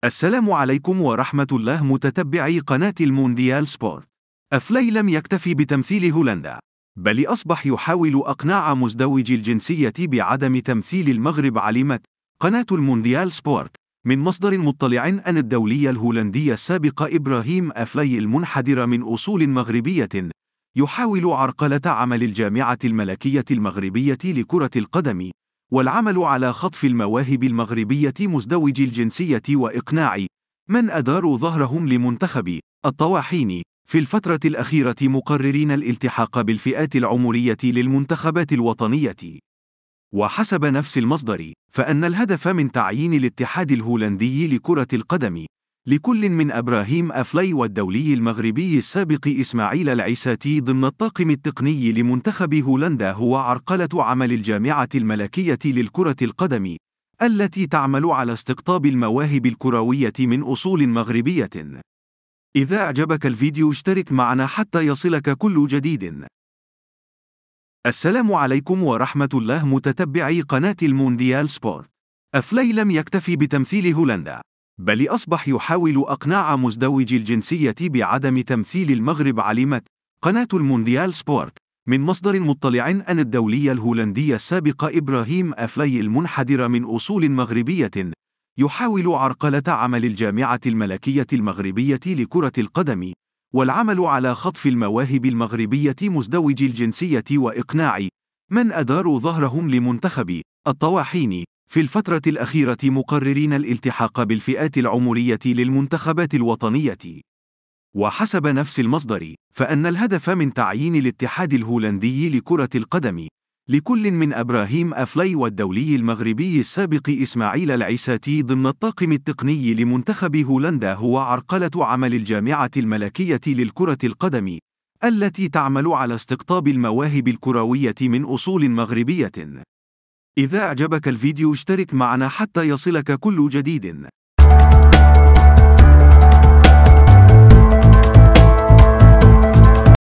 السلام عليكم ورحمة الله متتبعي قناة المونديال سبورت. أفلاي لم يكتفي بتمثيل هولندا، بل أصبح يحاول إقناع مزدوجي الجنسية بعدم تمثيل المغرب. علمت قناة المونديال سبورت من مصدر مطلع أن الدولي الهولندي السابق إبراهيم أفلاي المنحدر من أصول مغربية يحاول عرقلة عمل الجامعة الملكية المغربية لكرة القدم والعمل على خطف المواهب المغربية مزدوجي الجنسية وإقناع من أداروا ظهرهم لمنتخب الطواحين في الفترة الأخيرة، مقررين الالتحاق بالفئات العمرية للمنتخبات الوطنية. وحسب نفس المصدر، فإن الهدف من تعيين الاتحاد الهولندي لكرة القدم لكل من إبراهيم أفلاي والدولي المغربي السابق إسماعيل العساتي ضمن الطاقم التقني لمنتخب هولندا هو عرقلة عمل الجامعة الملكية للكرة القدم التي تعمل على استقطاب المواهب الكروية من أصول مغربية. إذا أعجبك الفيديو اشترك معنا حتى يصلك كل جديد. السلام عليكم ورحمة الله متتبعي قناة المونديال سبورت. أفلاي لم يكتفي بتمثيل هولندا، بل أصبح يحاول إقناع مزدوجي الجنسية بعدم تمثيل المغرب. علمت قناة المونديال سبورت من مصدر مطلع أن الدولي الهولندي السابق إبراهيم أفلاي المنحدر من أصول مغربية يحاول عرقلة عمل الجامعة الملكية المغربية لكرة القدم والعمل على خطف المواهب المغربية مزدوجي الجنسية وإقناع من أداروا ظهرهم لمنتخب الطواحين في الفترة الأخيرة، مقررين الالتحاق بالفئات العمرية للمنتخبات الوطنية. وحسب نفس المصدر، فإن الهدف من تعيين الاتحاد الهولندي لكرة القدم لكل من إبراهيم أفلاي والدولي المغربي السابق إسماعيل العساتي ضمن الطاقم التقني لمنتخب هولندا هو عرقلة عمل الجامعة الملكية للكرة القدم التي تعمل على استقطاب المواهب الكروية من أصول مغربية. إذا أعجبك الفيديو اشترك معنا حتى يصلك كل جديد.